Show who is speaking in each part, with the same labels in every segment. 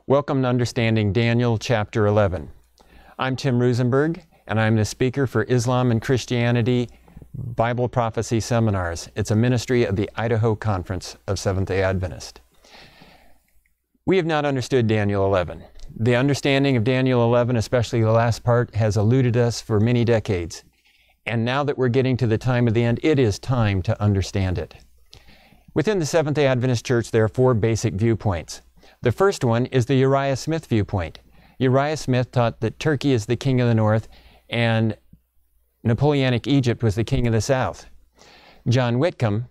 Speaker 1: Welcome to Understanding Daniel chapter 11. I'm Tim Roosenberg, and I'm the speaker for Islam and Christianity Bible Prophecy Seminars. It's a ministry of the Idaho Conference of Seventh-day Adventist. We have not understood Daniel 11. The understanding of Daniel 11, especially the last part, has eluded us for many decades. And now that we're getting to the time of the end, it is time to understand it. Within the Seventh-day Adventist Church, there are four basic viewpoints. The first one is the Uriah Smith viewpoint. Uriah Smith taught that Turkey is the king of the north and Napoleonic Egypt was the king of the south. John Whitcomb,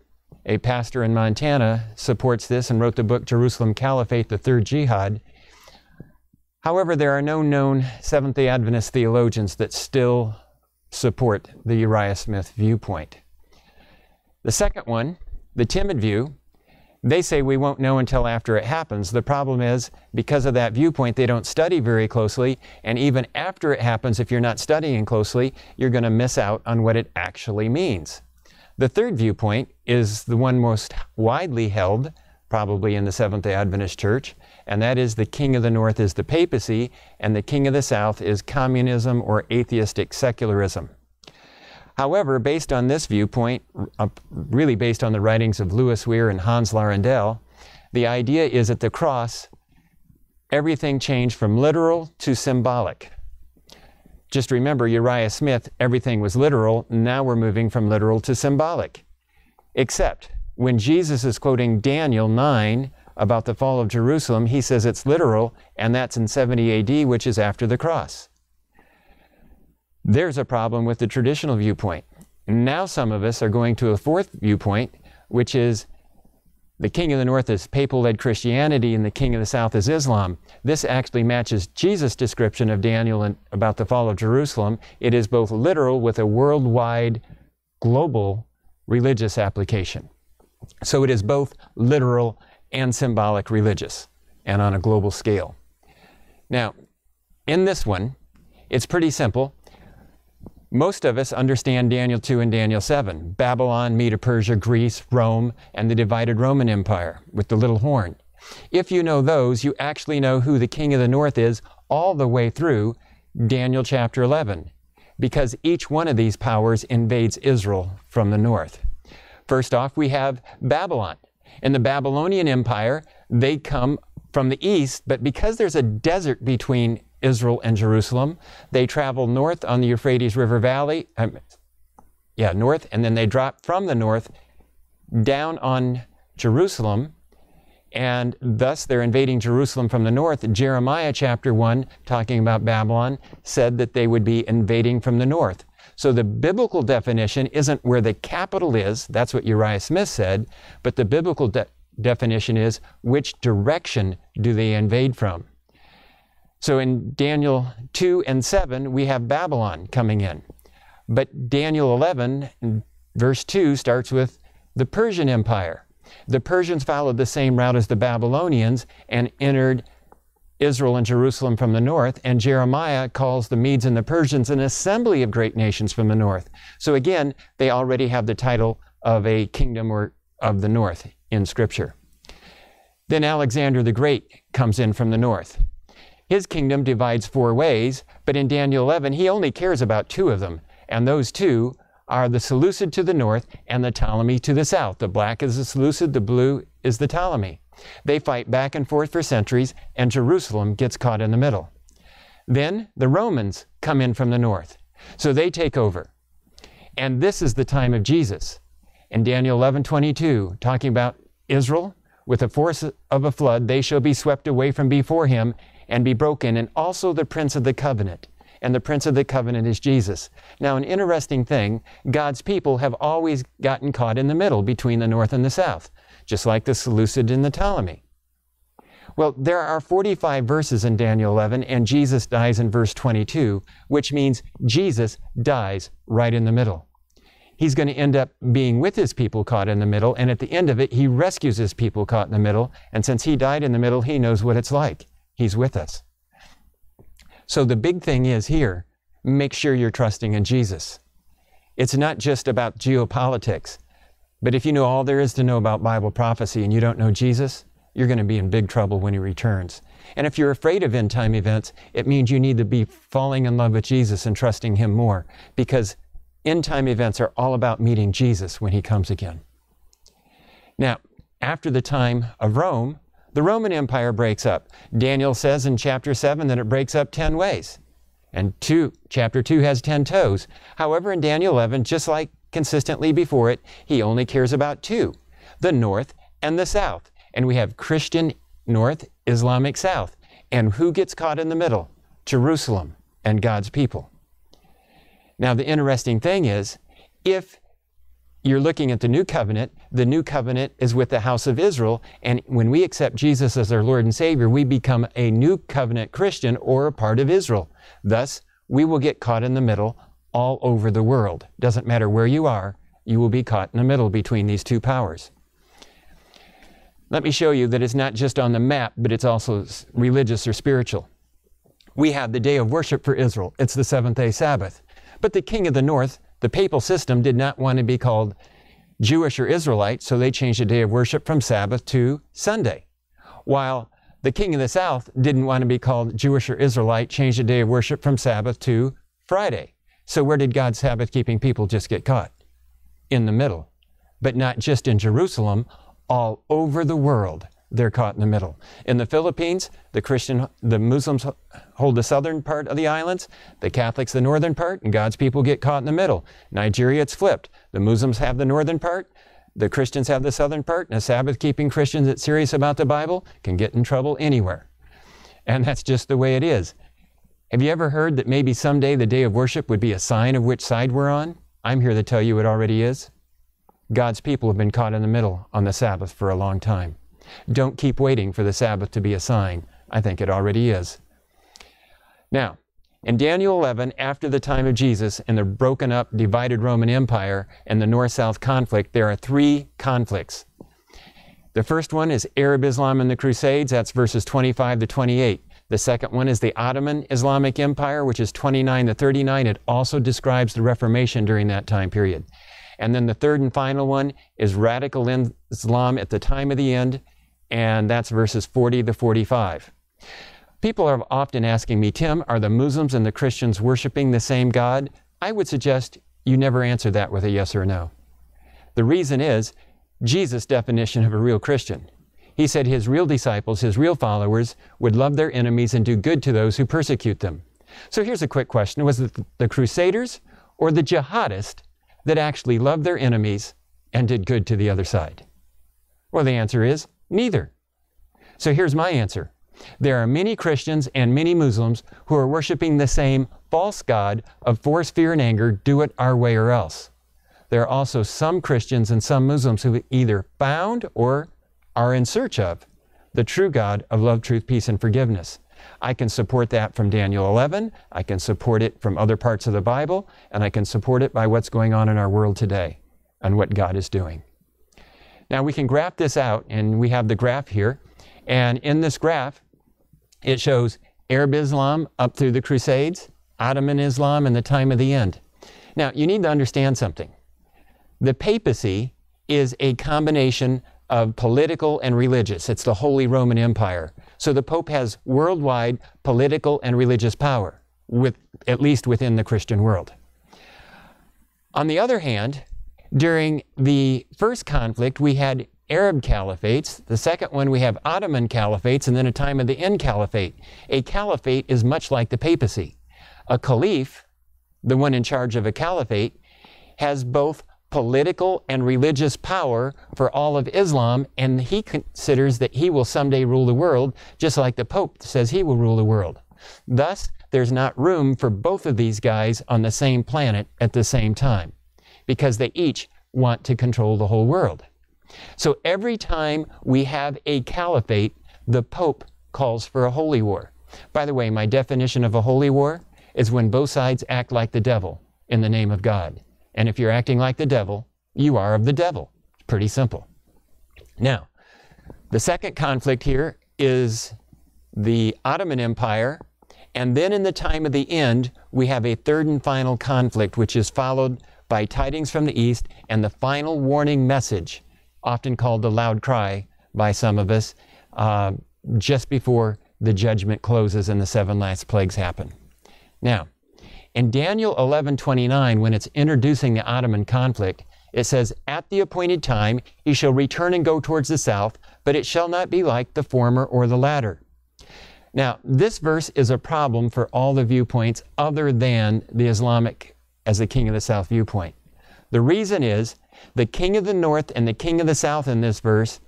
Speaker 1: a pastor in Montana, supports this and wrote the book Jerusalem Caliphate, the Third Jihad. However, there are no known Seventh-day Adventist theologians that still support the Uriah Smith viewpoint. The second one, the timid view, they say we won't know until after it happens. The problem is, because of that viewpoint, they don't study very closely, and even after it happens, if you're not studying closely, you're going to miss out on what it actually means. The third viewpoint is the one most widely held, probably in the Seventh-day Adventist Church, and that is the king of the north is the papacy, and the king of the south is communism or atheistic secularism. However, based on this viewpoint, really based on the writings of Louis Weir and Hans Laurendale, the idea is at the cross, everything changed from literal to symbolic. Just remember, Uriah Smith, everything was literal. Now we're moving from literal to symbolic. Except when Jesus is quoting Daniel 9 about the fall of Jerusalem, he says it's literal, and that's in 70 AD, which is after the cross. There's a problem with the traditional viewpoint. Now some of us are going to a fourth viewpoint, which is the king of the north is papal-led Christianity and the king of the south is Islam. This actually matches Jesus' description of Daniel and about the fall of Jerusalem. It is both literal with a worldwide, global religious application. So it is both literal and symbolic religious, and on a global scale. Now, in this one, it's pretty simple. Most of us understand Daniel 2 and Daniel 7, Babylon, Medo-Persia, Greece, Rome, and the divided Roman Empire with the little horn. If you know those, you actually know who the king of the north is all the way through Daniel chapter 11, because each one of these powers invades Israel from the north. First off, we have Babylon. In the Babylonian Empire, they come from the east, but because there's a desert between Israel and Jerusalem, they travel north on the Euphrates River Valley, north, and then they drop from the north down on Jerusalem, and thus they're invading Jerusalem from the north. Jeremiah chapter 1, talking about Babylon, said that they would be invading from the north. So the biblical definition isn't where the capital is, that's what Uriah Smith said, but the biblical definition is which direction do they invade from. So in Daniel 2 and 7, we have Babylon coming in. But Daniel 11, verse 2, starts with the Persian Empire. The Persians followed the same route as the Babylonians and entered Israel and Jerusalem from the north, and Jeremiah calls the Medes and the Persians an assembly of great nations from the north. So again, they already have the title of a kingdom or of the north in Scripture. Then Alexander the Great comes in from the north. His kingdom divides four ways, but in Daniel 11, he only cares about two of them, and those two are the Seleucid to the north and the Ptolemy to the south. The black is the Seleucid, the blue is the Ptolemy. They fight back and forth for centuries, and Jerusalem gets caught in the middle. Then the Romans come in from the north, so they take over. And this is the time of Jesus. In Daniel 11:22, talking about Israel, with the force of a flood, they shall be swept away from before him and be broken, and also the prince of the covenant. And the prince of the covenant is Jesus. Now, an interesting thing, God's people have always gotten caught in the middle between the north and the south, just like the Seleucid and the Ptolemy. Well, there are 45 verses in Daniel 11, and Jesus dies in verse 22, which means Jesus dies right in the middle. He's going to end up being with his people caught in the middle, and at the end of it, he rescues his people caught in the middle, and since he died in the middle, he knows what it's like. He's with us. So the big thing is here, make sure you're trusting in Jesus. It's not just about geopolitics, but if you know all there is to know about Bible prophecy and you don't know Jesus, you're going to be in big trouble when he returns. And if you're afraid of end-time events, it means you need to be falling in love with Jesus and trusting him more, because end-time events are all about meeting Jesus when he comes again. Now, after the time of Rome, the Roman Empire breaks up. Daniel says in chapter 7 that it breaks up 10 ways. And chapter 2 has 10 toes. However, in Daniel 11, just like consistently before it, he only cares about two, the north and the south. And we have Christian north, Islamic south. And who gets caught in the middle? Jerusalem and God's people. Now, the interesting thing is, if you're looking at the new covenant is with the house of Israel. And when we accept Jesus as our Lord and Savior, we become a new covenant Christian or a part of Israel. Thus, we will get caught in the middle all over the world. Doesn't matter where you are, you will be caught in the middle between these two powers. Let me show you that it's not just on the map, but it's also religious or spiritual. We have the day of worship for Israel. It's the seventh-day Sabbath. But the king of the north, the papal system, did not want to be called Jewish or Israelite, so they changed the day of worship from Sabbath to Sunday. While the king of the south didn't want to be called Jewish or Israelite, changed the day of worship from Sabbath to Friday. So where did God's Sabbath-keeping people just get caught? In the middle. But not just in Jerusalem, all over the world, they're caught in the middle. In the Philippines, the Muslims hold the southern part of the islands, the Catholics the northern part, and God's people get caught in the middle. Nigeria, it's flipped. The Muslims have the northern part, the Christians have the southern part, and a Sabbath-keeping Christian that's serious about the Bible can get in trouble anywhere. And that's just the way it is. Have you ever heard that maybe someday the day of worship would be a sign of which side we're on? I'm here to tell you it already is. God's people have been caught in the middle on the Sabbath for a long time. Don't keep waiting for the Sabbath to be a sign. I think it already is. Now, in Daniel 11, after the time of Jesus and the broken up, divided Roman Empire and the North-South conflict, there are three conflicts. The first one is Arab Islam and the Crusades. That's verses 25 to 28. The second one is the Ottoman Islamic Empire, which is 29 to 39. It also describes the Reformation during that time period. And then the third and final one is radical Islam at the time of the end, and that's verses 40 to 45. People are often asking me, Tim, are the Muslims and the Christians worshiping the same God? I would suggest you never answer that with a yes or no. The reason is Jesus' definition of a real Christian. He said his real disciples, his real followers, would love their enemies and do good to those who persecute them. So here's a quick question. Was it the Crusaders or the jihadists that actually loved their enemies and did good to the other side? Well, the answer is neither. So here's my answer. There are many Christians and many Muslims who are worshiping the same false god of force, fear, and anger, do it our way or else. There are also some Christians and some Muslims who either found or are in search of the true God of love, truth, peace, and forgiveness. I can support that from Daniel 11, I can support it from other parts of the Bible, and I can support it by what's going on in our world today and what God is doing. Now we can graph this out, and we have the graph here, and in this graph it shows Arab Islam up through the Crusades, Ottoman Islam, and the time of the end. Now you need to understand something. The papacy is a combination of political and religious. It's the Holy Roman Empire. So the Pope has worldwide political and religious power, at least within the Christian world. On the other hand, during the first conflict, we had Arab caliphates. The second one, we have Ottoman caliphates, and then a time of the end caliphate. A caliphate is much like the papacy. A caliph, the one in charge of a caliphate, has both political and religious power for all of Islam, and he considers that he will someday rule the world, just like the Pope says he will rule the world. Thus, there's not room for both of these guys on the same planet at the same time, because they each want to control the whole world. So every time we have a caliphate, the Pope calls for a holy war. By the way, my definition of a holy war is when both sides act like the devil in the name of God. And if you're acting like the devil, you are of the devil. It's pretty simple. Now, the second conflict here is the Ottoman Empire, and then in the time of the end, we have a third and final conflict, which is followed by tidings from the east and the final warning message, often called the loud cry by some of us, just before the judgment closes and the 7 last plagues happen. Now, in Daniel 11:29, when it's introducing the Ottoman conflict, it says, "At the appointed time he shall return and go towards the south, but it shall not be like the former or the latter." Now, this verse is a problem for all the viewpoints other than the Islamic as the king of the south viewpoint. The reason is the king of the north and the king of the south in this verse,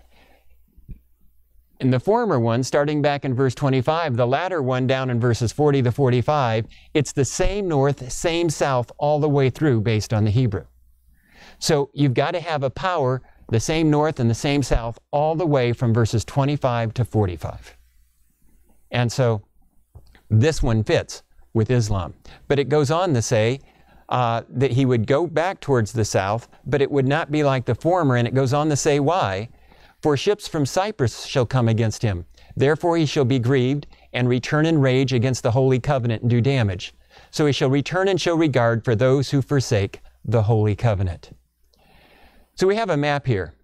Speaker 1: in the former one, starting back in verse 25, the latter one down in verses 40 to 45, it's the same north, same south all the way through based on the Hebrew. So you've got to have a power, the same north and the same south all the way from verses 25 to 45. And so this one fits with Islam. But it goes on to say that he would go back towards the south, but it would not be like the former. And it goes on to say why. "For ships from Cyprus shall come against him. Therefore he shall be grieved and return in rage against the holy covenant and do damage. So he shall return and show regard for those who forsake the holy covenant." So we have a map here.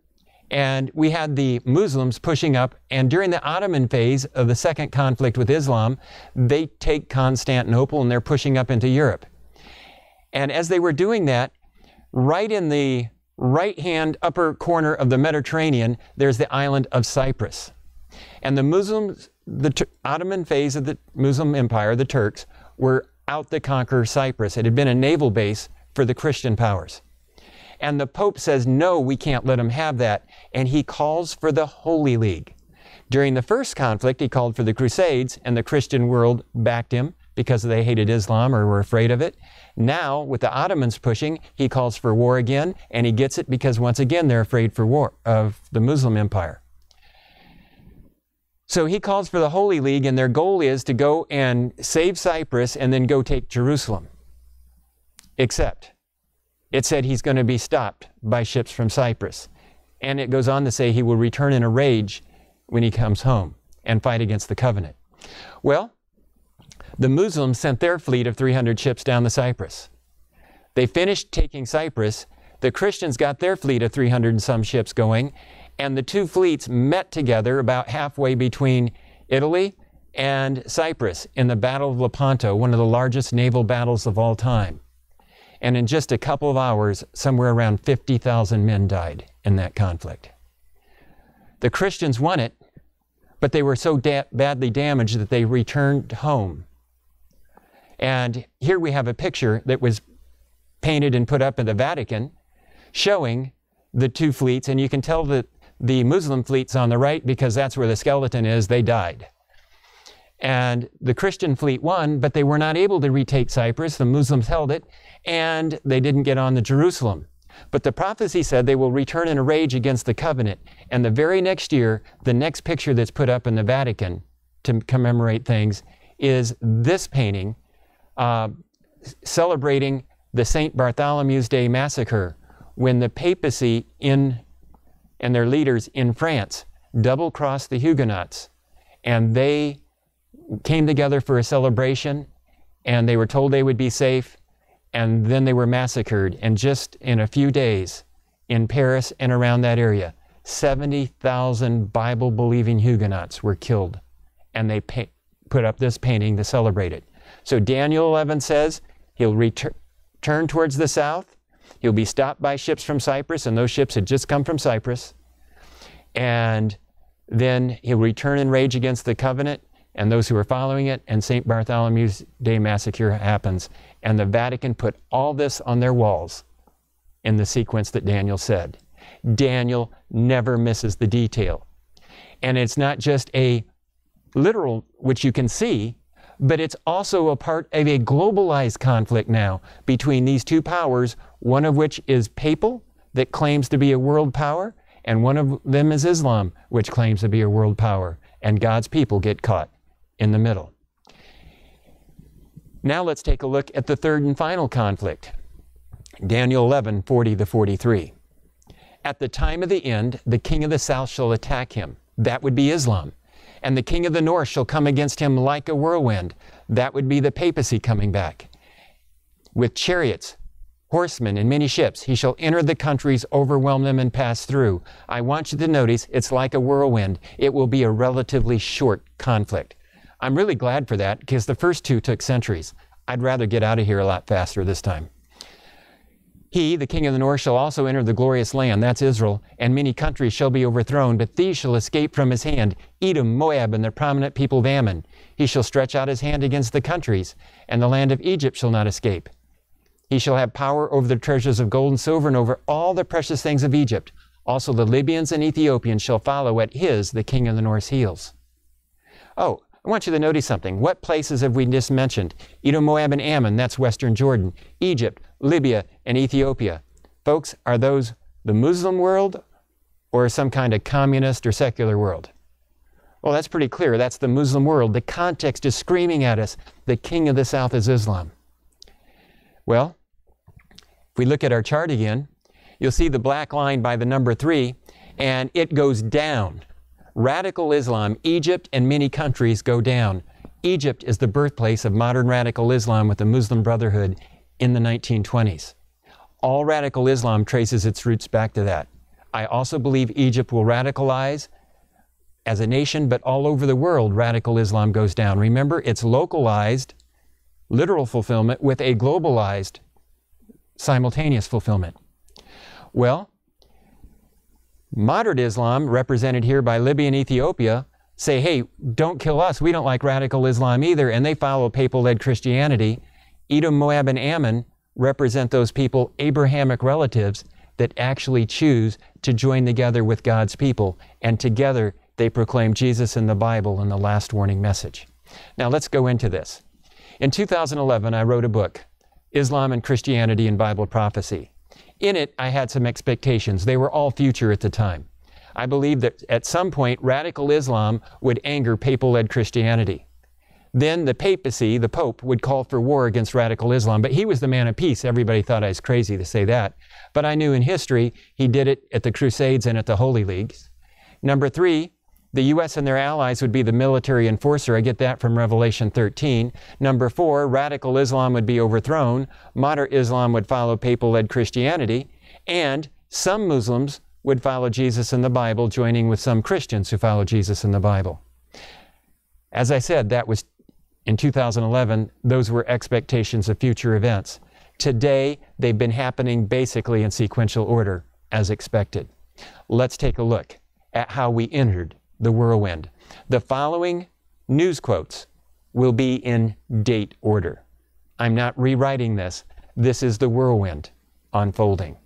Speaker 1: And we had the Muslims pushing up, and during the Ottoman phase of the second conflict with Islam, they take Constantinople and they're pushing up into Europe. And as they were doing that, right in the right-hand upper corner of the Mediterranean, there's the island of Cyprus. And the Muslims, the Ottoman phase of the Muslim Empire, the Turks, were out to conquer Cyprus. It had been a naval base for the Christian powers. And the Pope says, no, we can't let them have that. And he calls for the Holy League. During the first conflict, he called for the Crusades, and the Christian world backed him because they hated Islam or were afraid of it. Now, with the Ottomans pushing, he calls for war again, and he gets it because, once again, they're afraid for war of the Muslim Empire. So he calls for the Holy League, and their goal is to go and save Cyprus and then go take Jerusalem. Except it said he's going to be stopped by ships from Cyprus. And it goes on to say he will return in a rage when he comes home and fight against the covenant. Well, the Muslims sent their fleet of 300 ships down to Cyprus. They finished taking Cyprus. The Christians got their fleet of 300 and some ships going, and the two fleets met together about halfway between Italy and Cyprus in the Battle of Lepanto, one of the largest naval battles of all time. And in just a couple of hours, somewhere around 50,000 men died in that conflict. The Christians won it, but they were so badly damaged that they returned home. And here we have a picture that was painted and put up in the Vatican showing the two fleets, and you can tell that the Muslim fleet's on the right because that's where the skeleton is. They died. And the Christian fleet won, but they were not able to retake Cyprus. The Muslims held it, and they didn't get on to Jerusalem. But the prophecy said they will return in a rage against the covenant. And the very next year, the next picture that's put up in the Vatican to commemorate things is this painting celebrating the St. Bartholomew's Day massacre, when the papacy and their leaders in France double-crossed the Huguenots, and they came together for a celebration, and they were told they would be safe, and then they were massacred. And just in a few days in Paris and around that area, 70,000 Bible-believing Huguenots were killed, and they put up this painting to celebrate it. So Daniel 11 says he'll return towards the south. He'll be stopped by ships from Cyprus, and those ships had just come from Cyprus. And then he'll return in rage against the covenant and those who are following it, and St. Bartholomew's Day massacre happens. And the Vatican put all this on their walls in the sequence that Daniel said. Daniel never misses the detail. And it's not just a literal, which you can see, but it's also a part of a globalized conflict now between these two powers, one of which is papal, that claims to be a world power, and one of them is Islam, which claims to be a world power. And God's people get caught in the middle. Now let's take a look at the third and final conflict. Daniel 11, 40 to 43. At the time of the end, the king of the south shall attack him. That would be Islam. And the king of the north shall come against him like a whirlwind. That would be the papacy coming back, with chariots horsemen and many ships. He shall enter the countries, overwhelm them, and pass through. I want you to notice it's like a whirlwind. It will be a relatively short conflict. I'm really glad for that because the first two took centuries. I'd rather get out of here a lot faster this time. He, the king of the north, shall also enter the glorious land, that's Israel, and many countries shall be overthrown, but these shall escape from his hand, Edom, Moab, and the prominent people of Ammon. He shall stretch out his hand against the countries, and the land of Egypt shall not escape. He shall have power over the treasures of gold and silver, and over all the precious things of Egypt. Also the Libyans and Ethiopians shall follow at his, the king of the north's heels. Oh, I want you to notice something. What places have we just mentioned? Edom, Moab, and Ammon, that's western Jordan. Egypt, Libya, and Ethiopia. Folks, are those the Muslim world or some kind of communist or secular world? Well, that's pretty clear. That's the Muslim world. The context is screaming at us, the king of the south is Islam. Well, if we look at our chart again, you'll see the black line by the number 3, and it goes down. Radical Islam, Egypt and many countries go down. Egypt is the birthplace of modern radical Islam with the Muslim Brotherhood in the 1920s. All radical Islam traces its roots back to that. I also believe Egypt will radicalize as a nation, but all over the world, radical Islam goes down. Remember, it's localized, literal fulfillment with a globalized, simultaneous fulfillment. Well, moderate Islam, represented here by Libya and Ethiopia, say, hey, don't kill us. We don't like radical Islam either, and they follow papal-led Christianity. Edom, Moab, and Ammon represent those people, Abrahamic relatives, that actually choose to join together with God's people, and together they proclaim Jesus in the Bible and the last warning message. Now let's go into this. In 2011, I wrote a book, Islam and Christianity in Bible Prophecy. In it, I had some expectations. They were all future at the time. I believed that at some point, radical Islam would anger papal-led Christianity. Then the papacy, the Pope, would call for war against radical Islam, but he was the man of peace. Everybody thought I was crazy to say that. But I knew in history, he did it at the Crusades and at the Holy Leagues. Number 3, the U.S. and their allies would be the military enforcer. I get that from Revelation 13. Number 4, radical Islam would be overthrown. Moderate Islam would follow papal-led Christianity. And some Muslims would follow Jesus in the Bible, joining with some Christians who follow Jesus in the Bible. As I said, that was in 2011. Those were expectations of future events. Today, they've been happening basically in sequential order, as expected. Let's take a look at how we entered the whirlwind. The following news quotes will be in date order. I'm not rewriting this. This is the whirlwind unfolding.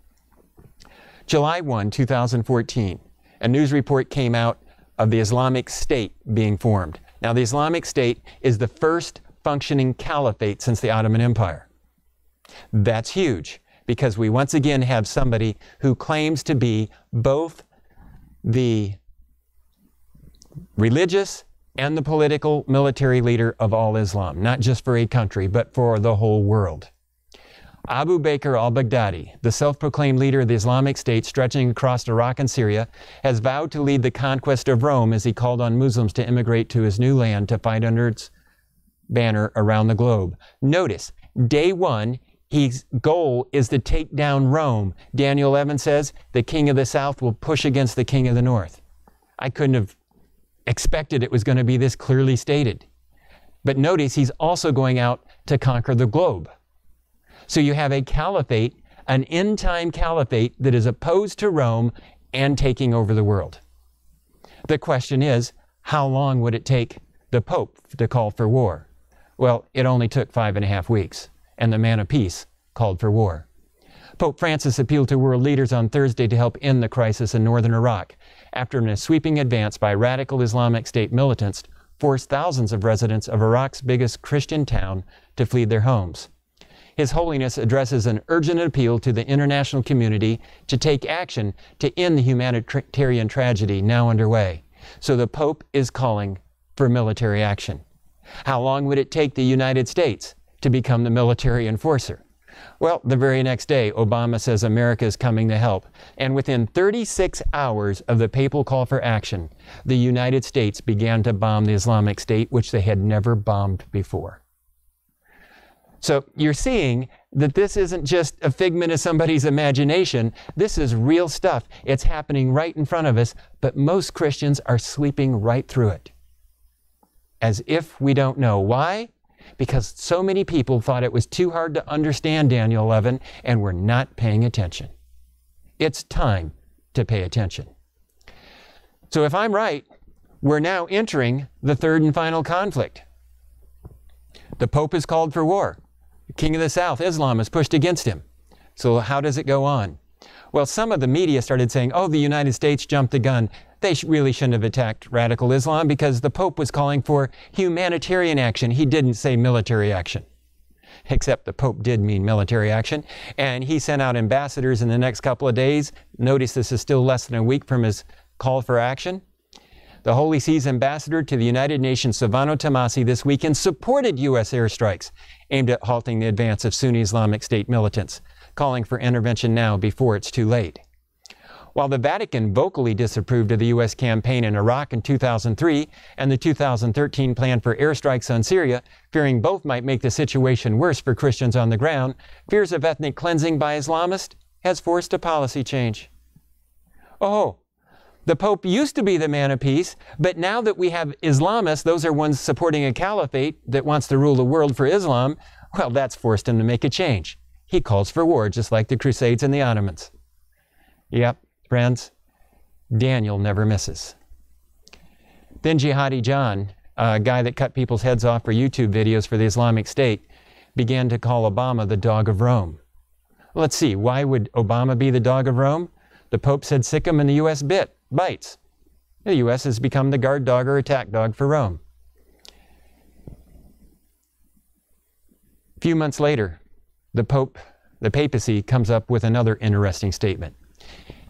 Speaker 1: July 1, 2014, a news report came out of the Islamic State being formed. Now, the Islamic State is the first functioning caliphate since the Ottoman Empire. That's huge because we once again have somebody who claims to be both the religious and the political military leader of all Islam, not just for a country, but for the whole world. Abu Bakr al-Baghdadi, the self-proclaimed leader of the Islamic State stretching across Iraq and Syria, has vowed to lead the conquest of Rome as he called on Muslims to immigrate to his new land to fight under its banner around the globe. Notice, day 1, his goal is to take down Rome. Daniel 11 says, the king of the south will push against the king of the north. I couldn't have expected it was going to be this clearly stated. But notice he's also going out to conquer the globe. So you have a caliphate, an end-time caliphate that is opposed to Rome and taking over the world. The question is, how long would it take the Pope to call for war? Well, it only took 5.5 weeks, and the man of peace called for war. Pope Francis appealed to world leaders on Thursday to help end the crisis in northern Iraq after a sweeping advance by radical Islamic State militants forced thousands of residents of Iraq's biggest Christian town to flee their homes. His Holiness addresses an urgent appeal to the international community to take action to end the humanitarian tragedy now underway. So the Pope is calling for military action. How long would it take the United States to become the military enforcer? Well, the very next day, Obama says America is coming to help. And within 36 hours of the papal call for action, the United States began to bomb the Islamic State, which they had never bombed before. So you're seeing that this isn't just a figment of somebody's imagination. This is real stuff. It's happening right in front of us, but most Christians are sleeping right through it. As if we don't know. Why? Because so many people thought it was too hard to understand Daniel 11 and were not paying attention. It's time to pay attention. So if I'm right, we're now entering the third and final conflict. The Pope has called for war. The King of the South, Islam, is pushed against him. So how does it go on? Well, some of the media started saying, oh, the United States jumped the gun. They really shouldn't have attacked radical Islam because the Pope was calling for humanitarian action. He didn't say military action. Except the Pope did mean military action. And he sent out ambassadors in the next couple of days. Notice this is still less than a week from his call for action. The Holy See's ambassador to the United Nations, Silvano Tomasi, this weekend supported U.S. airstrikes aimed at halting the advance of Sunni Islamic State militants, calling for intervention now before it's too late. While the Vatican vocally disapproved of the U.S. campaign in Iraq in 2003 and the 2013 plan for airstrikes on Syria, fearing both might make the situation worse for Christians on the ground, fears of ethnic cleansing by Islamists has forced a policy change. Oh, the Pope used to be the man of peace, but now that we have Islamists, those are ones supporting a caliphate that wants to rule the world for Islam, well, that's forced him to make a change. He calls for war, just like the Crusades and the Ottomans. Yep, friends, Daniel never misses. Then Jihadi John, a guy that cut people's heads off for YouTube videos for the Islamic State, began to call Obama the dog of Rome. Let's see, why would Obama be the dog of Rome? The Pope said sick 'em and the U.S. bites. The U.S. has become the guard dog or attack dog for Rome. A few months later, the papacy comes up with another interesting statement.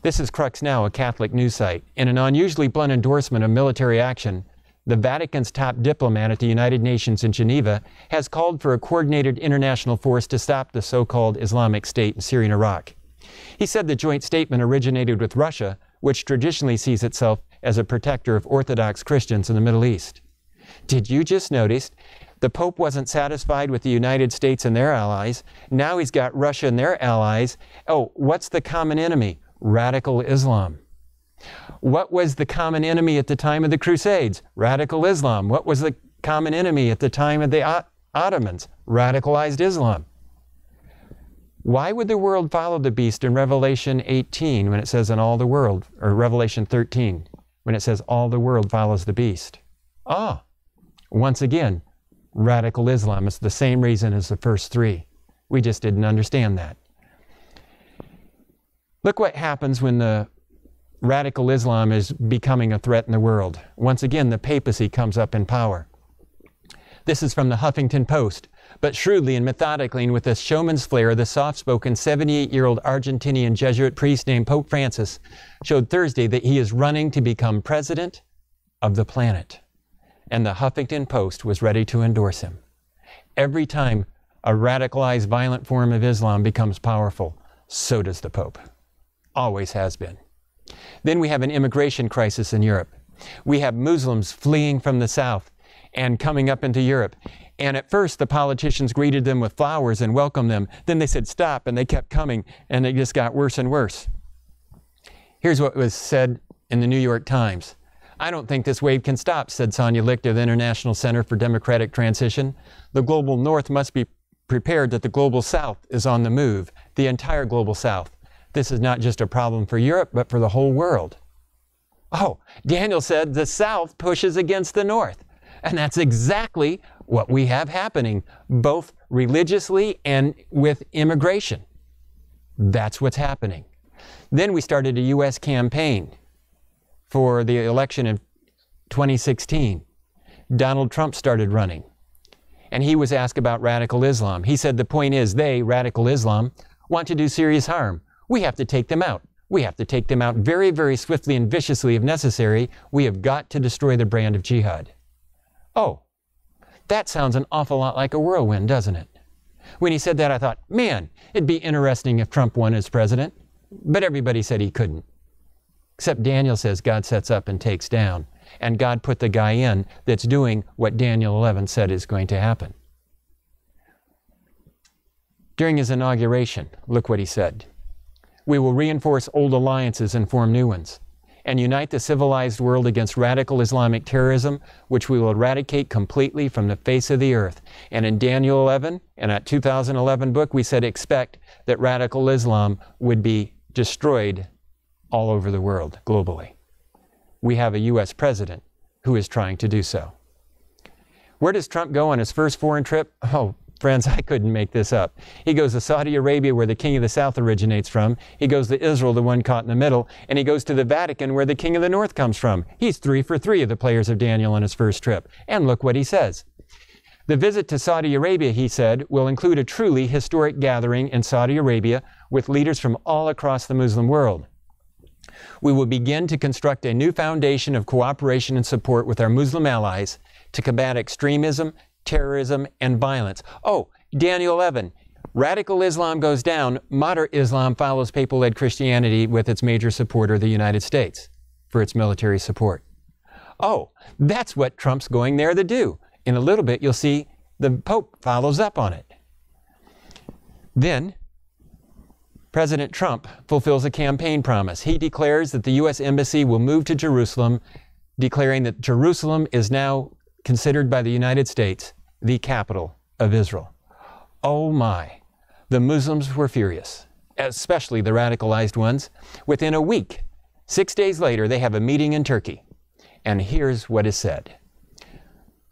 Speaker 1: This is Crux Now, a Catholic news site. In an unusually blunt endorsement of military action, the Vatican's top diplomat at the United Nations in Geneva has called for a coordinated international force to stop the so-called Islamic State in Syria and Iraq. He said the joint statement originated with Russia, which traditionally sees itself as a protector of Orthodox Christians in the Middle East. Did you just notice the Pope wasn't satisfied with the United States and their allies? Now he's got Russia and their allies. Oh, what's the common enemy? Radical Islam. What was the common enemy at the time of the Crusades? Radical Islam. What was the common enemy at the time of the Ottomans? Radicalized Islam. Why would the world follow the beast in Revelation 18 when it says in all the world, or Revelation 13 when it says all the world follows the beast? Once again, radical Islam. It's the same reason as the first three. We just didn't understand that. Look what happens when the radical Islam is becoming a threat in the world. Once again, the papacy comes up in power. This is from the Huffington Post. But shrewdly and methodically and with a showman's flair, the soft-spoken 78-year-old Argentinian Jesuit priest named Pope Francis showed Thursday that he is running to become president of the planet. And the Huffington Post was ready to endorse him. Every time a radicalized, violent form of Islam becomes powerful, so does the Pope. Always has been. Then we have an immigration crisis in Europe. We have Muslims fleeing from the south and coming up into Europe. And at first, the politicians greeted them with flowers and welcomed them. Then they said, stop, and they kept coming, and it just got worse and worse. Here's what was said in the New York Times. I don't think this wave can stop, said Sonia Licht of the International Center for Democratic Transition. The global north must be prepared that the global south is on the move, the entire global south. This is not just a problem for Europe, but for the whole world. Oh, Daniel said the south pushes against the north. And that's exactly what we have happening, both religiously and with immigration. That's what's happening. Then we started a U.S. campaign for the election of 2016. Donald Trump started running. And he was asked about radical Islam. He said the point is they, radical Islam, want to do serious harm. We have to take them out. We have to take them out very, very swiftly and viciously if necessary. We have got to destroy the brand of jihad. Oh, that sounds an awful lot like a whirlwind, doesn't it? When he said that, I thought, man, it'd be interesting if Trump won as president. But everybody said he couldn't. Except Daniel says God sets up and takes down. And God put the guy in that's doing what Daniel 11 said is going to happen. During his inauguration, look what he said. We will reinforce old alliances and form new ones, and unite the civilized world against radical Islamic terrorism, which we will eradicate completely from the face of the earth. And in Daniel 11, in that 2011 book, we said expect that radical Islam would be destroyed all over the world, globally. We have a U.S. president who is trying to do so. Where does Trump go on his first foreign trip? Oh, friends, I couldn't make this up. He goes to Saudi Arabia, where the King of the South originates from. He goes to Israel, the one caught in the middle. And he goes to the Vatican, where the King of the North comes from. He's 3 for 3 of the players of Daniel on his first trip. And look what he says. The visit to Saudi Arabia, he said, will include a truly historic gathering in Saudi Arabia with leaders from all across the Muslim world. We will begin to construct a new foundation of cooperation and support with our Muslim allies to combat extremism, terrorism, and violence. Oh, Daniel 11, radical Islam goes down, moderate Islam follows papal-led Christianity with its major supporter, the United States, for its military support. Oh, that's what Trump's going there to do. In a little bit, you'll see the Pope follows up on it. Then, President Trump fulfills a campaign promise. He declares that the U.S. Embassy will move to Jerusalem, declaring that Jerusalem is now considered by the United States the capital of Israel. Oh my, the Muslims were furious, especially the radicalized ones. Within a week, 6 days later, they have a meeting in Turkey. And here's what is said.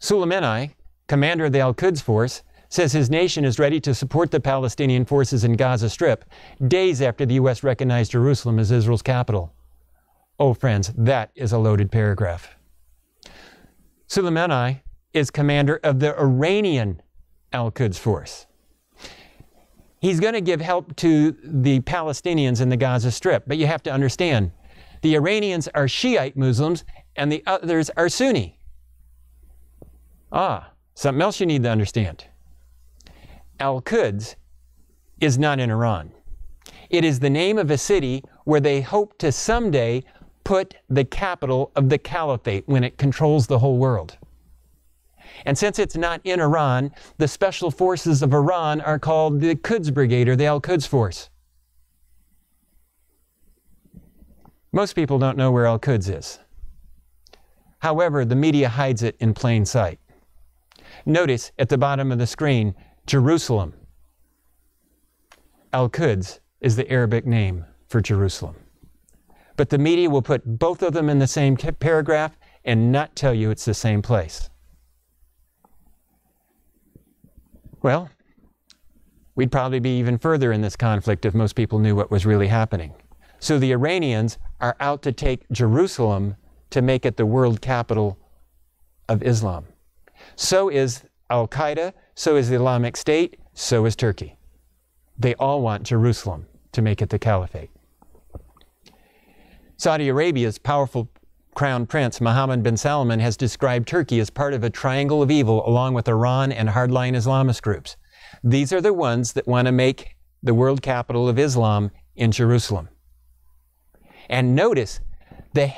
Speaker 1: Soleimani, commander of the Al-Quds force, says his nation is ready to support the Palestinian forces in Gaza Strip days after the U.S. recognized Jerusalem as Israel's capital. Oh, friends, that is a loaded paragraph. Soleimani is commander of the Iranian Al-Quds force. He's going to give help to the Palestinians in the Gaza Strip, but you have to understand, the Iranians are Shiite Muslims and the others are Sunni. Something else you need to understand. Al-Quds is not in Iran. It is the name of a city where they hope to someday put the capital of the caliphate when it controls the whole world. And since it's not in Iran, the special forces of Iran are called the Quds Brigade or the Al-Quds Force. Most people don't know where Al-Quds is. However, the media hides it in plain sight. Notice at the bottom of the screen, Jerusalem. Al-Quds is the Arabic name for Jerusalem. But the media will put both of them in the same paragraph and not tell you it's the same place. Well, we'd probably be even further in this conflict if most people knew what was really happening. So the Iranians are out to take Jerusalem to make it the world capital of Islam. So is Al-Qaeda, so is the Islamic State, so is Turkey. They all want Jerusalem to make it the caliphate. Saudi Arabia's powerful crown prince, Mohammed bin Salman, has described Turkey as part of a triangle of evil along with Iran and hardline Islamist groups. These are the ones that want to make the world capital of Islam in Jerusalem. And notice, the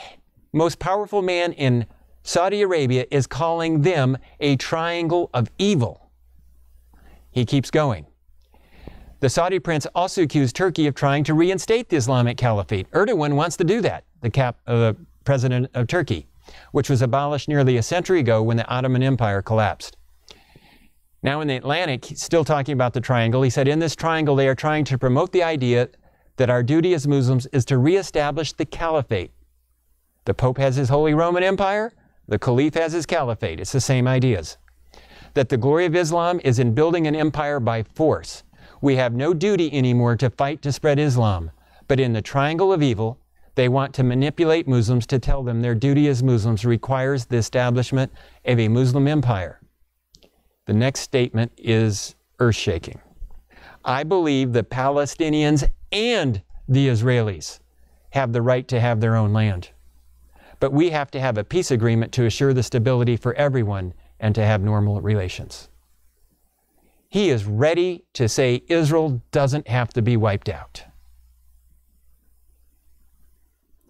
Speaker 1: most powerful man in Saudi Arabia is calling them a triangle of evil. He keeps going. The Saudi prince also accused Turkey of trying to reinstate the Islamic Caliphate. Erdogan wants to do that, the president of Turkey, which was abolished nearly a century ago when the Ottoman Empire collapsed. Now in the Atlantic, he's still talking about the triangle. He said, in this triangle, they are trying to promote the idea that our duty as Muslims is to reestablish the caliphate. The Pope has his Holy Roman Empire. The Caliph has his caliphate. It's the same ideas. That the glory of Islam is in building an empire by force. We have no duty anymore to fight to spread Islam. But in the triangle of evil, they want to manipulate Muslims to tell them their duty as Muslims requires the establishment of a Muslim empire. The next statement is earth-shaking. I believe the Palestinians and the Israelis have the right to have their own land. But we have to have a peace agreement to assure the stability for everyone and to have normal relations. He is ready to say Israel doesn't have to be wiped out.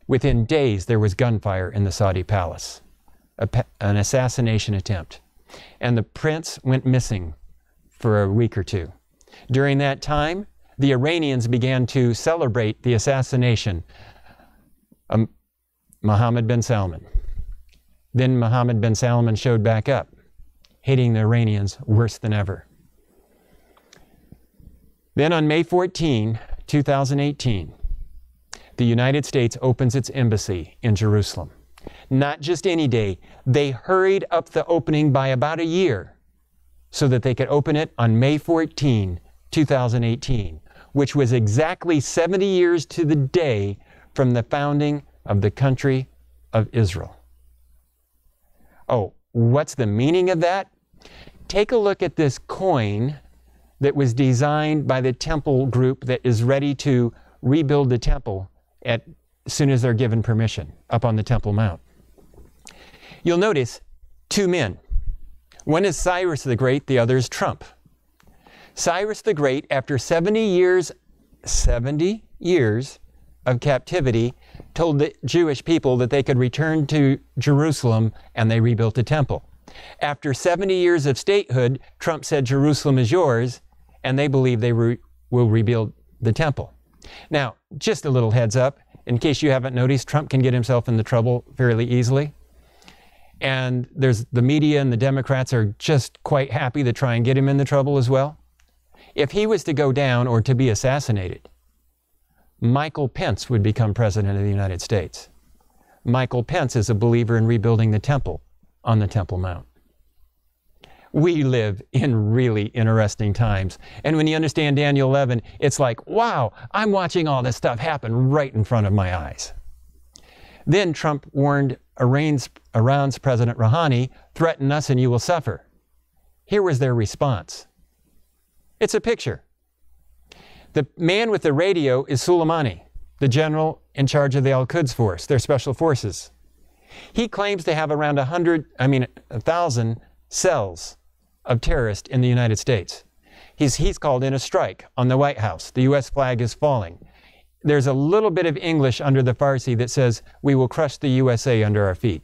Speaker 1: Within days, there was gunfire in the Saudi palace, an assassination attempt, and the prince went missing for a week or two. During that time, the Iranians began to celebrate the assassination of Mohammed bin Salman. Then Mohammed bin Salman showed back up, hating the Iranians worse than ever. Then on May 14, 2018, the United States opens its embassy in Jerusalem. Not just any day, they hurried up the opening by about a year so that they could open it on May 14, 2018, which was exactly 70 years to the day from the founding of the country of Israel. Oh, what's the meaning of that? Take a look at this coin that was designed by the temple group that is ready to rebuild the temple as soon as they're given permission up on the Temple Mount. You'll notice two men. One is Cyrus the Great, the other is Trump. Cyrus the Great, after 70 years of captivity, told the Jewish people that they could return to Jerusalem, and they rebuilt the temple. After 70 years of statehood, Trump said Jerusalem is yours, and they believe they will rebuild the temple. Now, just a little heads up, in case you haven't noticed, Trump can get himself into trouble fairly easily. And there's the media and the Democrats are just quite happy to try and get him into trouble as well. If he was to go down or to be assassinated, Michael Pence would become president of the United States. Michael Pence is a believer in rebuilding the temple on the Temple Mount. We live in really interesting times. And when you understand Daniel 11, it's like, wow, I'm watching all this stuff happen right in front of my eyes. Then Trump warned Iran's President Rouhani, threaten us and you will suffer. Here was their response. It's a picture. The man with the radio is Soleimani, the general in charge of the Al-Quds force, their special forces. He claims to have around 1,000 cells of terrorists in the United States. He's called in a strike on the White House. The U.S. flag is falling. There's a little bit of English under the Farsi that says, we will crush the USA under our feet.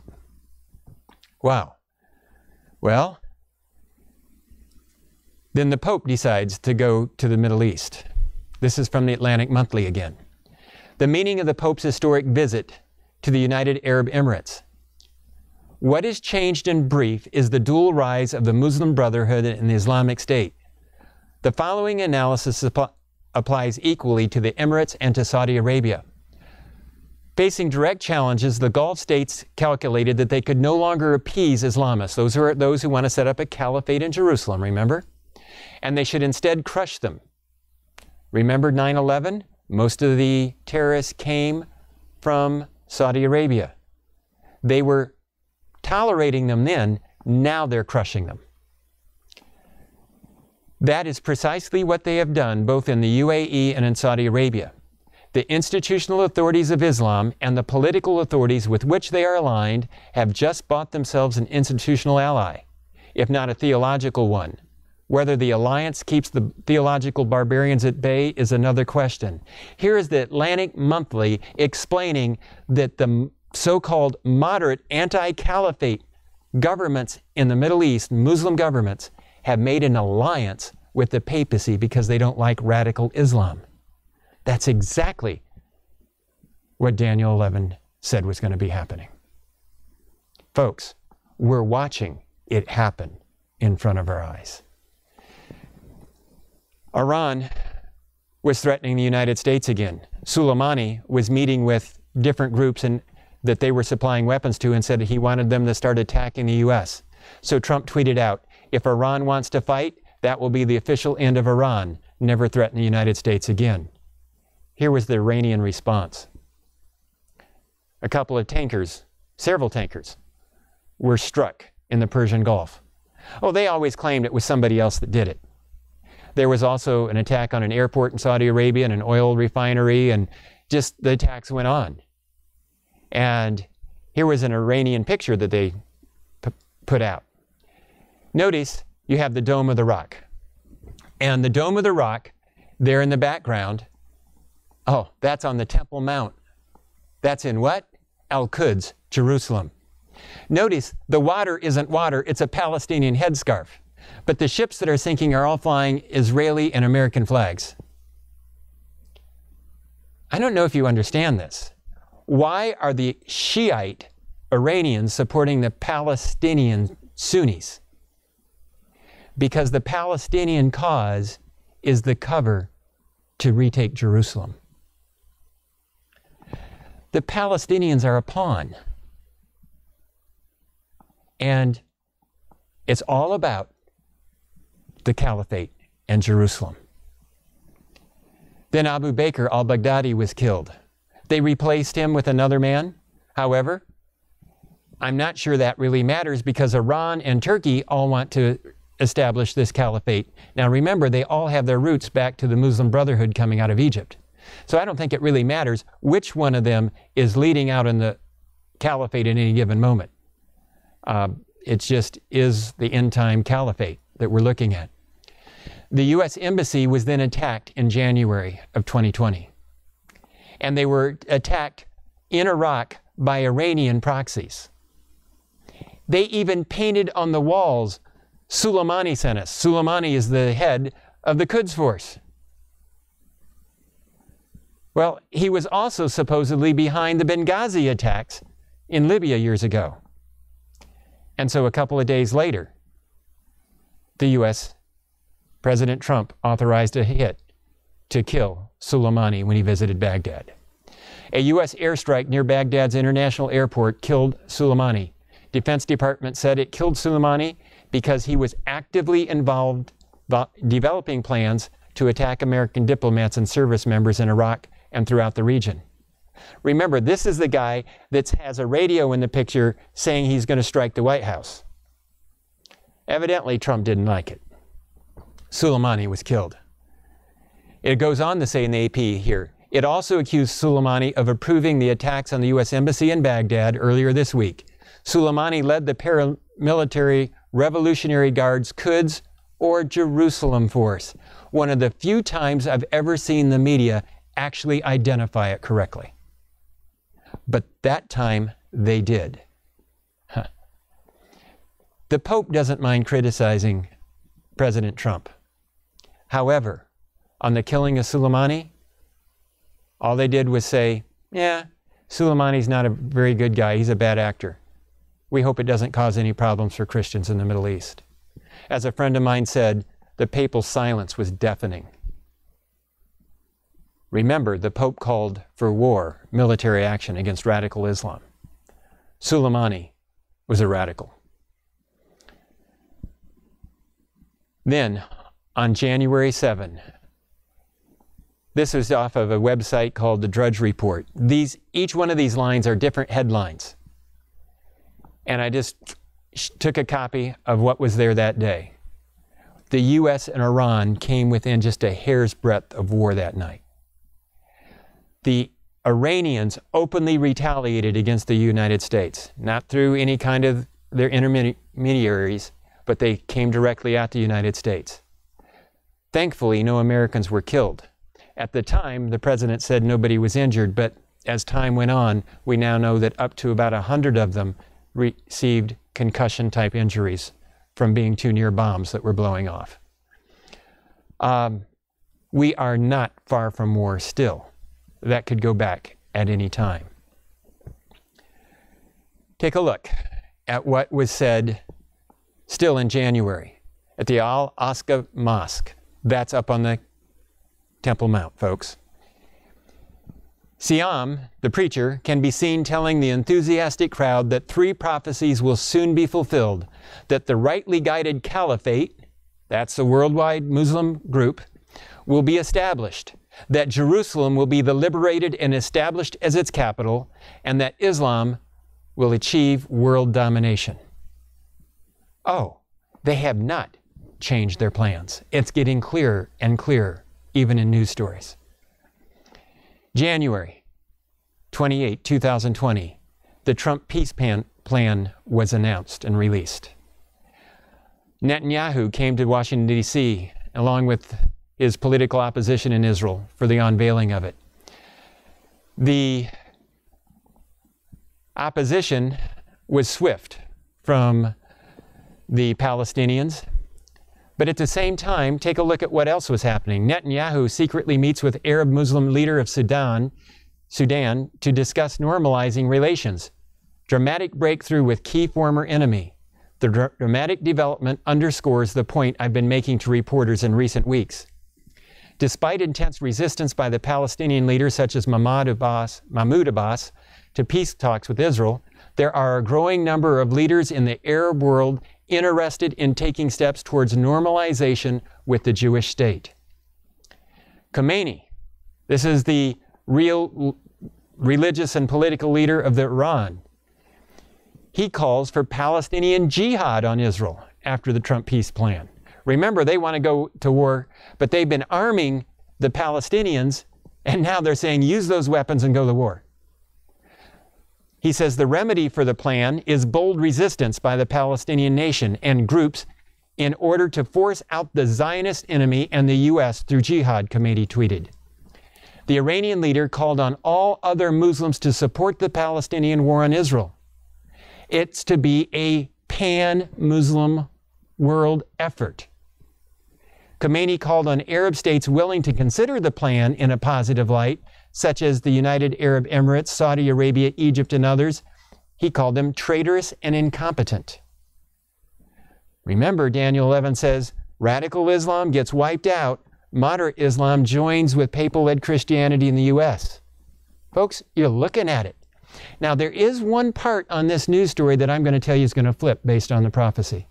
Speaker 1: Wow. Well, then the Pope decides to go to the Middle East. This is from the Atlantic Monthly again. The meaning of the Pope's historic visit to the United Arab Emirates. What is changed in brief is the dual rise of the Muslim Brotherhood and the Islamic State. The following analysis applies equally to the Emirates and to Saudi Arabia. Facing direct challenges, the Gulf states calculated that they could no longer appease Islamists. Those are those who want to set up a caliphate in Jerusalem, remember? And they should instead crush them. Remember 9/11? Most of the terrorists came from Saudi Arabia. They were tolerating them then, now they're crushing them. That is precisely what they have done both in the UAE and in Saudi Arabia. The institutional authorities of Islam and the political authorities with which they are aligned have just bought themselves an institutional ally, if not a theological one. Whether the alliance keeps the theological barbarians at bay is another question. Here is the Atlantic Monthly explaining that the so-called moderate anti-caliphate governments in the Middle East, Muslim governments, have made an alliance with the papacy because they don't like radical Islam. That's exactly what Daniel 11 said was going to be happening. Folks, we're watching it happen in front of our eyes. Iran was threatening the United States again. Soleimani was meeting with different groups that they were supplying weapons to and said he wanted them to start attacking the U.S. So Trump tweeted out, if Iran wants to fight, that will be the official end of Iran. Never threaten the United States again. Here was the Iranian response. A couple of tankers, several tankers, were struck in the Persian Gulf. Oh, they always claimed it was somebody else that did it. There was also an attack on an airport in Saudi Arabia and an oil refinery, and just the attacks went on. And here was an Iranian picture that they put out. Notice you have the Dome of the Rock. And the Dome of the Rock, there in the background, oh, that's on the Temple Mount. That's in what? Al-Quds, Jerusalem. Notice the water isn't water, it's a Palestinian headscarf. But the ships that are sinking are all flying Israeli and American flags. I don't know if you understand this. Why are the Shiite Iranians supporting the Palestinian Sunnis? Because the Palestinian cause is the cover to retake Jerusalem. The Palestinians are a pawn. And it's all about the caliphate and Jerusalem. Then Abu Bakr al-Baghdadi was killed. They replaced him with another man. However, I'm not sure that really matters because Iran and Turkey all want to establish this caliphate. Now remember, they all have their roots back to the Muslim Brotherhood coming out of Egypt. So I don't think it really matters which one of them is leading out in the caliphate at any given moment. It just is the end-time caliphate that we're looking at. The U.S. Embassy was then attacked in January of 2020. And they were attacked in Iraq by Iranian proxies. They even painted on the walls, Soleimani sent us. Soleimani is the head of the Quds Force. Well, he was also supposedly behind the Benghazi attacks in Libya years ago. And so a couple of days later, the U.S. President Trump authorized a hit to kill Soleimani when he visited Baghdad. A U.S. airstrike near Baghdad's international airport killed Soleimani. Defense Department said it killed Soleimani because he was actively involved developing plans to attack American diplomats and service members in Iraq and throughout the region. Remember, this is the guy that has a radio in the picture saying he's going to strike the White House. Evidently, Trump didn't like it. Soleimani was killed. It goes on to say in the AP here, it also accused Soleimani of approving the attacks on the U.S. Embassy in Baghdad earlier this week. Soleimani led the paramilitary Revolutionary Guards Quds or Jerusalem Force, one of the few times I've ever seen the media actually identify it correctly. But that time they did. The Pope doesn't mind criticizing President Trump. However, on the killing of Soleimani, all they did was say, yeah, Soleimani's not a very good guy, he's a bad actor. We hope it doesn't cause any problems for Christians in the Middle East. As a friend of mine said, the papal silence was deafening. Remember, the Pope called for war, military action against radical Islam. Soleimani was a radical. Then, on January 7, this was off of a website called the Drudge Report. Each one of these lines are different headlines. And I just took a copy of what was there that day. The U.S. and Iran came within just a hair's breadth of war that night. The Iranians openly retaliated against the United States, not through any kind of their intermediaries, but they came directly at the United States. Thankfully, no Americans were killed. At the time, the president said nobody was injured, but as time went on, we now know that up to about 100 of them received concussion-type injuries from being too near bombs that were blowing off. We are not far from war still. That could go back at any time. Take a look at what was said still in January at the Al-Aqsa Mosque. That's up on the Temple Mount, folks. Siam, the preacher, can be seen telling the enthusiastic crowd that 3 prophecies will soon be fulfilled, that the rightly guided caliphate, that's the worldwide Muslim group, will be established, that Jerusalem will be the liberated and established as its capital, and that Islam will achieve world domination. Oh, they have not changed their plans. It's getting clearer and clearer, even in news stories. January 28, 2020, the Trump peace plan was announced and released. Netanyahu came to Washington, D.C., along with his political opposition in Israel, for the unveiling of it. The opposition was swift from the Palestinians. But at the same time, take a look at what else was happening. Netanyahu secretly meets with Arab Muslim leader of Sudan to discuss normalizing relations. Dramatic breakthrough with key former enemy. The dramatic development underscores the point I've been making to reporters in recent weeks. Despite intense resistance by the Palestinian leaders such as Mahmoud Abbas to peace talks with Israel, there are a growing number of leaders in the Arab world interested in taking steps towards normalization with the Jewish state. Khomeini, this is the real religious and political leader of Iran. He calls for Palestinian jihad on Israel after the Trump peace plan. Remember, they want to go to war, but they've been arming the Palestinians, and now they're saying use those weapons and go to war. He says the remedy for the plan is bold resistance by the Palestinian nation and groups in order to force out the Zionist enemy and the U.S. through jihad, Khomeini tweeted. The Iranian leader called on all other Muslims to support the Palestinian war on Israel. It's to be a pan-Muslim world effort. Khomeini called on Arab states willing to consider the plan in a positive light, such as the United Arab Emirates, Saudi Arabia, Egypt, and others. He called them traitorous and incompetent. Remember, Daniel 11 says, radical Islam gets wiped out, moderate Islam joins with papal-led Christianity in the U.S. Folks, you're looking at it. Now, there is one part on this news story that I'm going to tell you is going to flip based on the prophecy.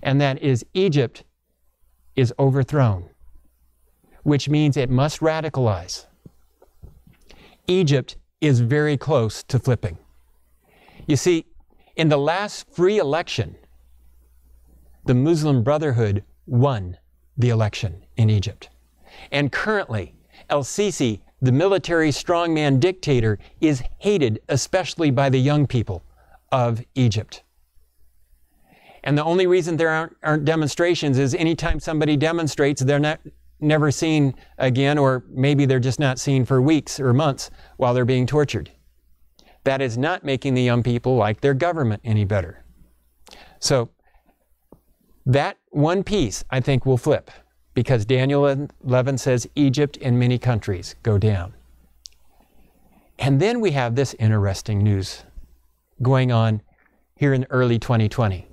Speaker 1: And that is Egypt is overthrown, which means it must radicalize. Egypt is very close to flipping. You see, in the last free election, the Muslim Brotherhood won the election in Egypt. And currently, El-Sisi, the military strongman dictator, is hated especially by the young people of Egypt. And the only reason there aren't demonstrations is anytime somebody demonstrates, they're never seen again, or maybe they're just not seen for weeks or months while they're being tortured. That is not making the young people like their government any better. So that one piece, I think, will flip, because Daniel 11 says Egypt and many countries go down. And then we have this interesting news going on here in early 2020.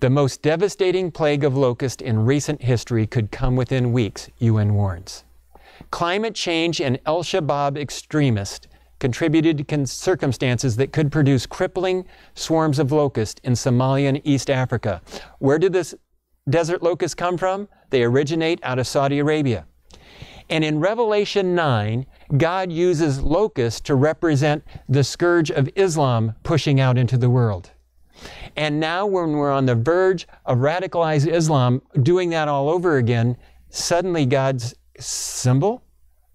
Speaker 1: The most devastating plague of locust in recent history could come within weeks, UN warns. Climate change and al-Shabaab extremists contributed to circumstances that could produce crippling swarms of locusts in Somalia and East Africa. Where did this desert locusts come from? They originate out of Saudi Arabia. And in Revelation 9, God uses locusts to represent the scourge of Islam pushing out into the world. And now when we're on the verge of radicalized Islam doing that all over again, suddenly God's symbol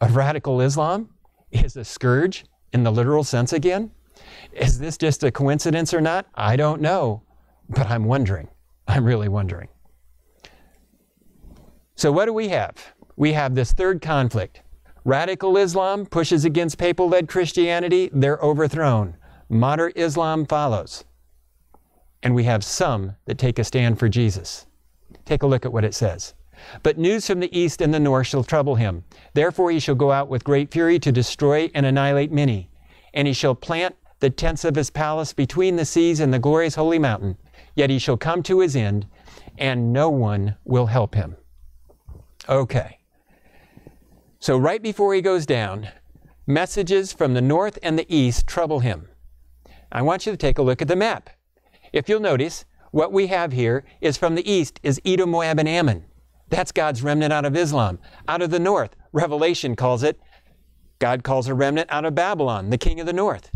Speaker 1: of radical Islam is a scourge in the literal sense again? Is this just a coincidence or not? I don't know, but I'm wondering. I'm really wondering. So what do we have? We have this third conflict. Radical Islam pushes against papal-led Christianity. They're overthrown. Moderate Islam follows. And we have some that take a stand for Jesus. Take a look at what it says. But news from the east and the north shall trouble him. Therefore he shall go out with great fury to destroy and annihilate many. And he shall plant the tents of his palace between the seas and the glorious holy mountain. Yet he shall come to his end, and no one will help him. Okay. So right before he goes down, messages from the north and the east trouble him. I want you to take a look at the map. If you'll notice, what we have here is from the east is Edom, Moab, and Ammon. That's God's remnant out of Islam. Out of the north, Revelation calls it, God calls a remnant out of Babylon, the king of the north.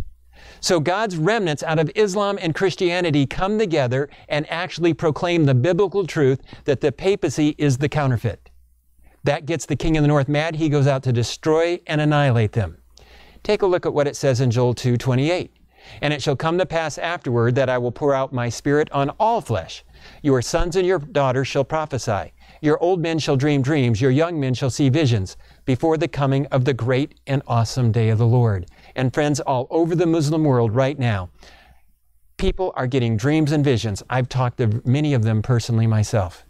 Speaker 1: So God's remnants out of Islam and Christianity come together and actually proclaim the biblical truth that the papacy is the counterfeit. That gets the king of the north mad. He goes out to destroy and annihilate them. Take a look at what it says in Joel 2:28. And it shall come to pass afterward that I will pour out my spirit on all flesh. Your sons and your daughters shall prophesy. Your old men shall dream dreams. Your young men shall see visions before the coming of the great and awesome day of the Lord. And friends, all over the Muslim world right now, People are getting dreams and visions. I've talked to many of them personally myself.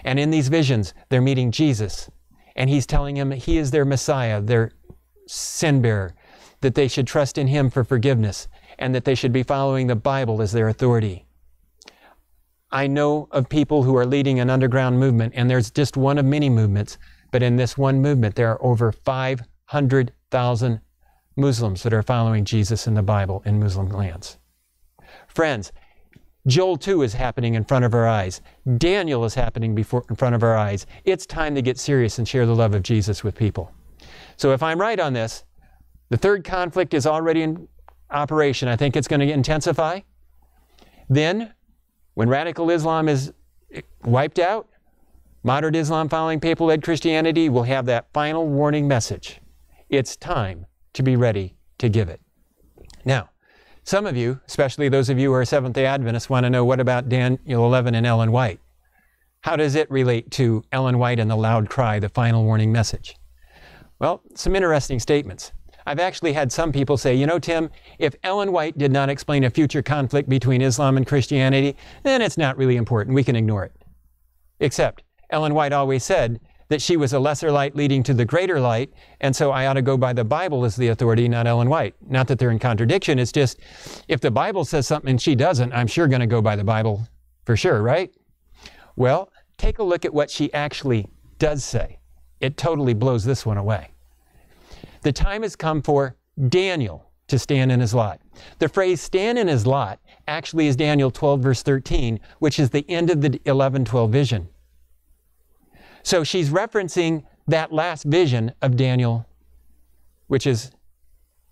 Speaker 1: And in these visions, they're meeting Jesus. And he's telling them he is their Messiah, their sin bearer, that they should trust in him for forgiveness, and that they should be following the Bible as their authority. I know of people who are leading an underground movement, and there's just one of many movements, but in this one movement, there are over 500,000 Muslims that are following Jesus in the Bible in Muslim lands. Friends, Joel 2 is happening in front of our eyes. Daniel is happening in front of our eyes. It's time to get serious and share the love of Jesus with people. So if I'm right on this, the third conflict is already in operation. I think it's going to intensify. Then, when radical Islam is wiped out, moderate Islam following papal-led Christianity will have that final warning message. It's time to be ready to give it. Now, some of you, especially those of you who are Seventh-day Adventists, want to know, what about Daniel 11 and Ellen White? How does it relate to Ellen White and the loud cry, the final warning message? Well, some interesting statements. I've actually had some people say, you know, Tim, if Ellen White did not explain a future conflict between Islam and Christianity, then it's not really important. We can ignore it. Except Ellen White always said that she was a lesser light leading to the greater light, and so I ought to go by the Bible as the authority, not Ellen White. Not that they're in contradiction. It's just, if the Bible says something and she doesn't, I'm sure going to go by the Bible for sure, right? Well, take a look at what she actually does say. It totally blows this one away. The time has come for Daniel to stand in his lot. The phrase stand in his lot actually is Daniel 12 verse 13, which is the end of the 11-12 vision. So she's referencing that last vision of Daniel, which is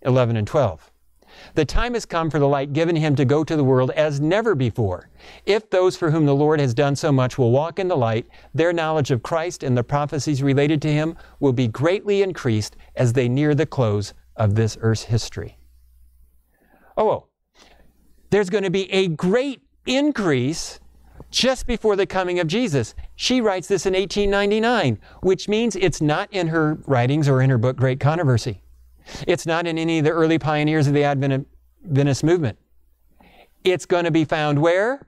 Speaker 1: 11 and 12. The time has come for the light given him to go to the world as never before. If those for whom the Lord has done so much will walk in the light, their knowledge of Christ and the prophecies related to him will be greatly increased as they near the close of this earth's history. Oh, there's going to be a great increase just before the coming of Jesus. She writes this in 1899, which means it's not in her writings or in her book, Great Controversy. It's not in any of the early pioneers of the Adventist movement. It's going to be found where?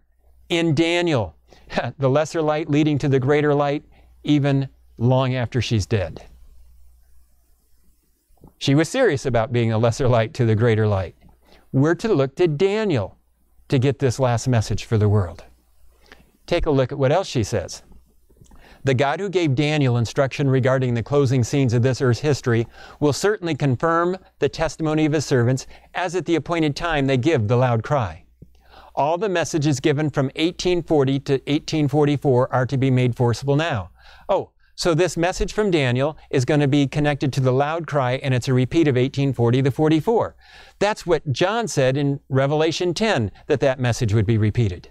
Speaker 1: In Daniel, the lesser light leading to the greater light, even long after she's dead. She was serious about being a lesser light to the greater light. We're to look to Daniel to get this last message for the world. Take a look at what else she says. The God who gave Daniel instruction regarding the closing scenes of this earth's history will certainly confirm the testimony of his servants as at the appointed time they give the loud cry. All the messages given from 1840 to 1844 are to be made forcible now. Oh, so this message from Daniel is going to be connected to the loud cry, and it's a repeat of 1840 to 44. That's what John said in Revelation 10, that message would be repeated.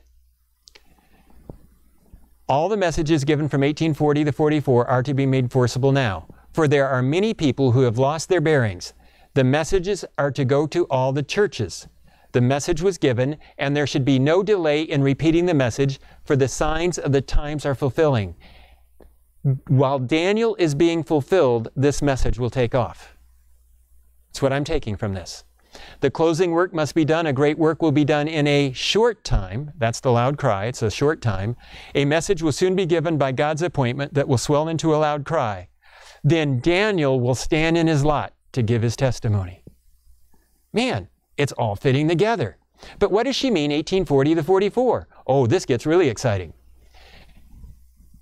Speaker 1: All the messages given from 1840 to 44 are to be made forcible now, for there are many people who have lost their bearings. The messages are to go to all the churches. The message was given, and there should be no delay in repeating the message, for the signs of the times are fulfilling. While Daniel is being fulfilled, this message will take off. That's what I'm taking from this. The closing work must be done. A great work will be done in a short time. That's the loud cry. It's a short time. A message will soon be given by God's appointment that will swell into a loud cry. Then Daniel will stand in his lot to give his testimony. Man, it's all fitting together. But what does she mean, 1840 to 44? Oh, this gets really exciting.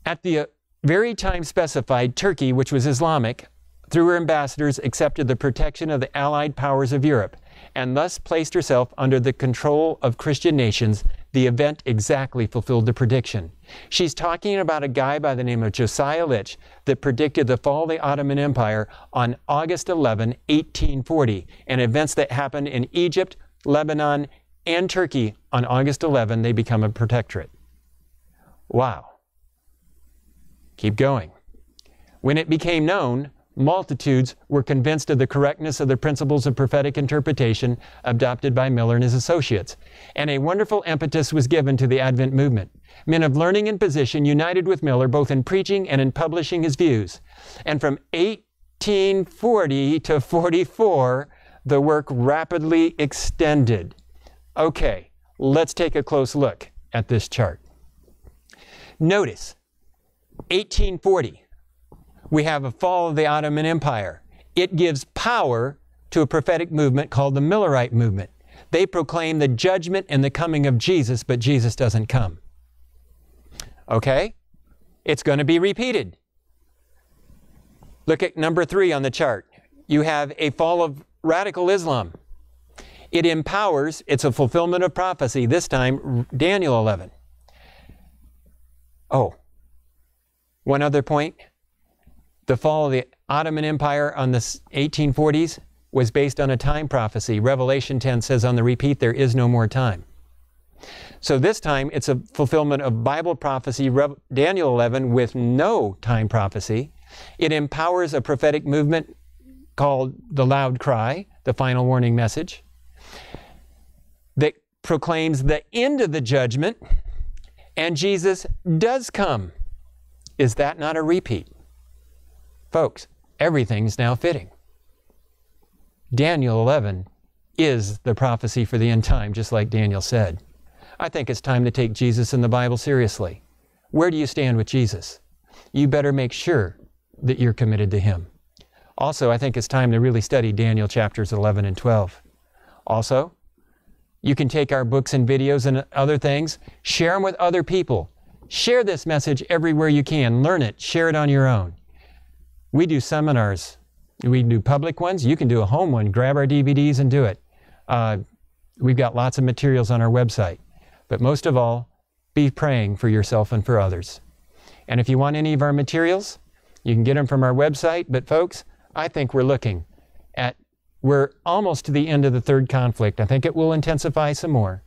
Speaker 1: At the very time specified, Turkey, which was Islamic, through her ambassadors, accepted the protection of the Allied powers of Europe, and thus placed herself under the control of Christian nations. The event exactly fulfilled the prediction. She's talking about a guy by the name of Josiah Litch that predicted the fall of the Ottoman Empire on August 11, 1840, and events that happened in Egypt, Lebanon, and Turkey on August 11, they become a protectorate. Wow. Keep going. When it became known, multitudes were convinced of the correctness of the principles of prophetic interpretation adopted by Miller and his associates, and a wonderful impetus was given to the Advent movement. Men of learning and position united with Miller both in preaching and in publishing his views. And from 1840 to 44, the work rapidly extended. Okay, Let's take a close look at this chart. Notice, 1840, we have a fall of the Ottoman Empire. It gives power to a prophetic movement called the Millerite movement. They proclaim the judgment and the coming of Jesus, but Jesus doesn't come. Okay? It's going to be repeated. Look at number 3 on the chart. You have a fall of radical Islam. It empowers, it's a fulfillment of prophecy, this time Daniel 11. Oh, one other point. The fall of the Ottoman Empire on the 1840s was based on a time prophecy. Revelation 10 says on the repeat, there is no more time. So this time it's a fulfillment of Bible prophecy, Daniel 11, with no time prophecy. It empowers a prophetic movement called the loud cry, the final warning message, that proclaims the end of the judgment, and Jesus does come. Is that not a repeat? Folks, everything's now fitting. Daniel 11 is the prophecy for the end time, just like Daniel said. I think it's time to take Jesus and the Bible seriously. Where do you stand with Jesus? You better make sure that you're committed to Him. Also, I think it's time to really study Daniel chapters 11 and 12. Also, you can take our books and videos and other things, share them with other people. Share this message everywhere you can. Learn it. Share it on your own. We do seminars. We do public ones. You can do a home one. Grab our DVDs and do it. We've got lots of materials on our website. But most of all, be praying for yourself and for others. And if you want any of our materials, you can get them from our website. But folks, I think we're almost to the end of the third conflict. I think it will intensify some more.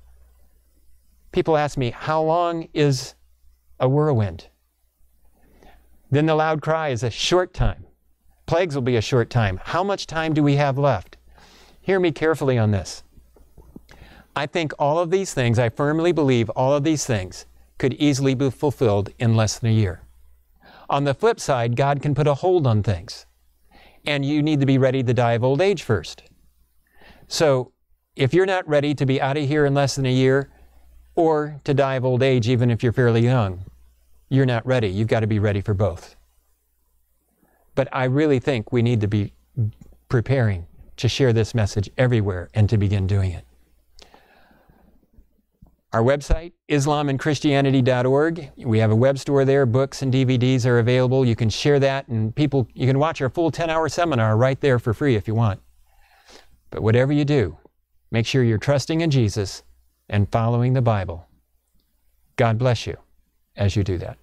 Speaker 1: People ask me, how long is a whirlwind? Then the loud cry is a short time. Plagues will be a short time. How much time do we have left? Hear me carefully on this. I think all of these things, I firmly believe all of these things could easily be fulfilled in less than a year. On the flip side, God can put a hold on things. And you need to be ready to die of old age first. So if you're not ready to be out of here in less than a year, or to die of old age even if you're fairly young, you're not ready. You've got to be ready for both. But I really think we need to be preparing to share this message everywhere and to begin doing it. Our website, islamandchristianity.org. We have a web store there. Books and DVDs are available. You can share that, and you can watch our full 10-hour seminar right there for free if you want. But whatever you do, make sure you're trusting in Jesus and following the Bible. God bless you as you do that.